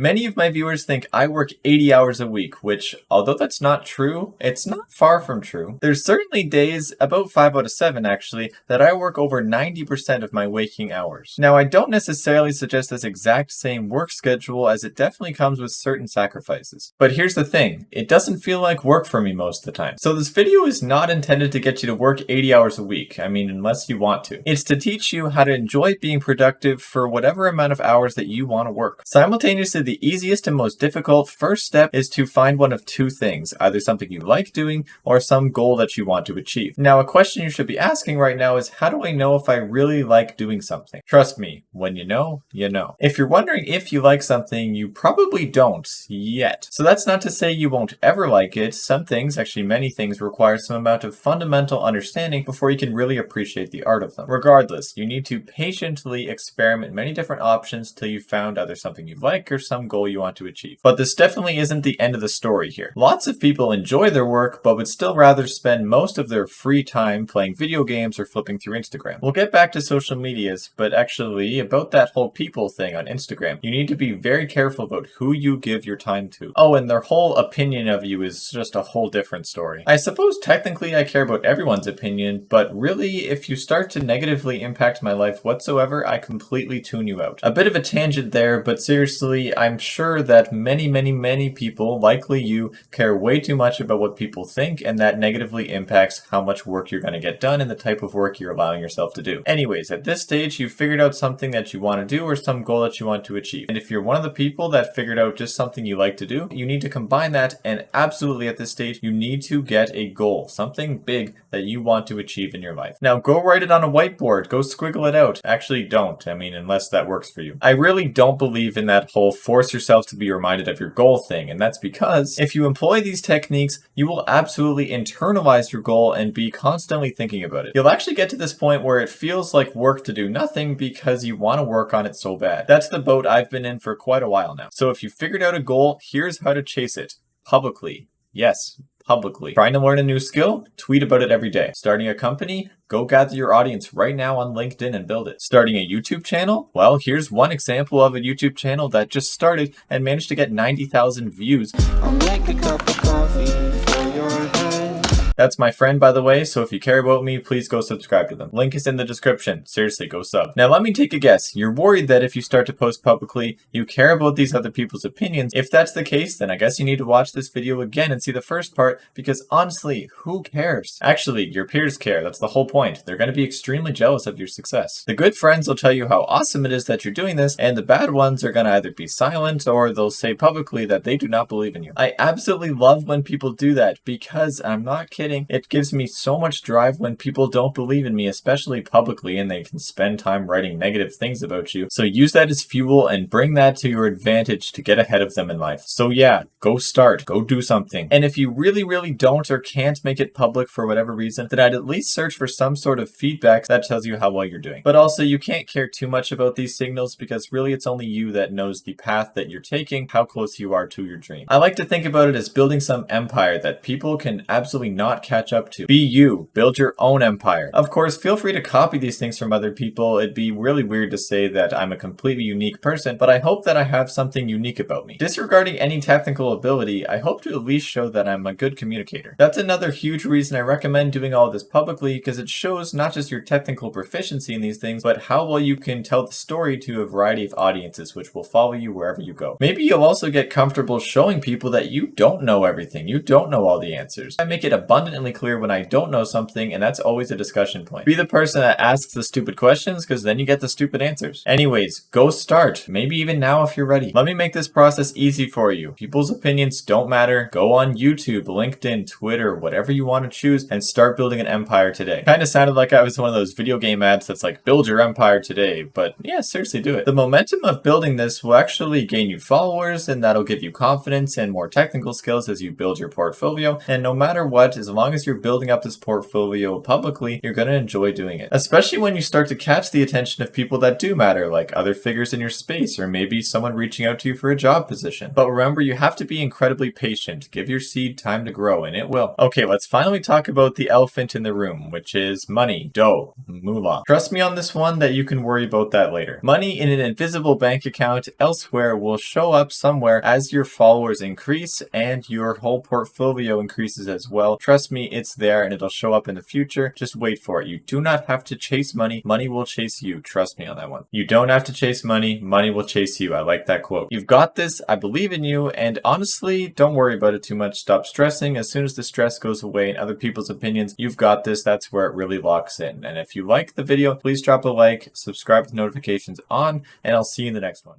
Many of my viewers think I work 80 hours a week, which, although that's not true, it's not far from true. There's certainly days, about 5 out of 7 actually, that I work over 90% of my waking hours. Now, I don't necessarily suggest this exact same work schedule, as it definitely comes with certain sacrifices. But here's the thing, it doesn't feel like work for me most of the time. So this video is not intended to get you to work 80 hours a week, I mean, unless you want to. It's to teach you how to enjoy being productive for whatever amount of hours that you want to work. Simultaneously, the easiest and most difficult first step is to find one of two things, either something you like doing or some goal that you want to achieve. Now, a question you should be asking right now is, how do I know if I really like doing something? Trust me, when you know, you know. If you're wondering if you like something, you probably don't yet. So that's not to say you won't ever like it. Some things, actually many things, require some amount of fundamental understanding before you can really appreciate the art of them. Regardless, you need to patiently experiment many different options till you found either something you like or some goal you want to achieve. But this definitely isn't the end of the story here. Lots of people enjoy their work, but would still rather spend most of their free time playing video games or flipping through Instagram. We'll get back to social medias, but actually, about that whole people thing on Instagram, you need to be very careful about who you give your time to. Oh, and their whole opinion of you is just a whole different story. I suppose technically I care about everyone's opinion, but really, if you start to negatively impact my life whatsoever, I completely tune you out. A bit of a tangent there, but seriously, I'm sure that many people, likely you, care way too much about what people think, and that negatively impacts how much work you're going to get done and the type of work you're allowing yourself to do. Anyways, at this stage, you've figured out something that you want to do or some goal that you want to achieve. And if you're one of the people that figured out just something you like to do, you need to combine that, and absolutely at this stage, you need to get a goal, something big that you want to achieve in your life. Now, go write it on a whiteboard, go squiggle it out. Actually, don't. I mean, unless that works for you. I really don't believe in that whole force yourself to be reminded of your goal thing, and that's because if you employ these techniques, you will absolutely internalize your goal and be constantly thinking about it. You'll actually get to this point where it feels like work to do nothing because you want to work on it so bad. That's the boat I've been in for quite a while now. So if you figured out a goal, here's how to chase it. Publicly. Yes, publicly. Trying to learn a new skill? Tweet about it every day. Starting a company? Go gather your audience right now on LinkedIn and build it. Starting a YouTube channel? Well, here's one example of a YouTube channel that just started and managed to get 90,000 views. I'll make a cup of coffee for your head. That's my friend, by the way, so if you care about me, please go subscribe to them. Link is in the description. Seriously, go sub. Now let me take a guess. You're worried that if you start to post publicly, you care about these other people's opinions. If that's the case, then I guess you need to watch this video again and see the first part, because honestly, who cares? Actually, your peers care. That's the whole point. They're going to be extremely jealous of your success. The good friends will tell you how awesome it is that you're doing this, and the bad ones are going to either be silent or they'll say publicly that they do not believe in you. I absolutely love when people do that, because I'm not kidding. It gives me so much drive when people don't believe in me, especially publicly, and they can spend time writing negative things about you. So use that as fuel and bring that to your advantage to get ahead of them in life. So yeah, go start, go do something. And if you really don't or can't make it public for whatever reason, then I'd at least search for some sort of feedback that tells you how well you're doing. But also, you can't care too much about these signals, because really it's only you that knows the path that you're taking, how close you are to your dream. I like to think about it as building some empire that people can absolutely not catch up to. Be you. Build your own empire. Of course, feel free to copy these things from other people. It'd be really weird to say that I'm a completely unique person, but I hope that I have something unique about me. Disregarding any technical ability, I hope to at least show that I'm a good communicator. That's another huge reason I recommend doing all this publicly, because it shows not just your technical proficiency in these things, but how well you can tell the story to a variety of audiences, which will follow you wherever you go. Maybe you'll also get comfortable showing people that you don't know everything. You don't know all the answers. I make it abundantly clear when I don't know something, and that's always a discussion point. Be the person that asks the stupid questions, because then you get the stupid answers. Anyways, go start. Maybe even now if you're ready. Let me make this process easy for you. People's opinions don't matter. Go on YouTube, LinkedIn, Twitter, whatever you want to choose, and start building an empire today. Kind of sounded like I was one of those video game ads that's like, build your empire today, but yeah, seriously, do it. The momentum of building this will actually gain you followers, and that'll give you confidence and more technical skills as you build your portfolio, and no matter what, as as long as you're building up this portfolio publicly, you're going to enjoy doing it. Especially when you start to catch the attention of people that do matter, like other figures in your space, or maybe someone reaching out to you for a job position. But remember, you have to be incredibly patient. Give your seed time to grow, and it will. Okay, let's finally talk about the elephant in the room, which is money, dough, moolah. Trust me on this one that you can worry about that later. Money in an invisible bank account elsewhere will show up somewhere as your followers increase and your whole portfolio increases as well. Trust me, it's there and it'll show up in the future. Just wait for it. You do not have to chase money. Money will chase you. Trust me on that one. You don't have to chase money. Money will chase you. I like that quote. You've got this. I believe in you. And honestly, don't worry about it too much. Stop stressing. As soon as the stress goes away and other people's opinions, you've got this. That's where it really locks in. And if you like the video, please drop a like, subscribe with notifications on, and I'll see you in the next one.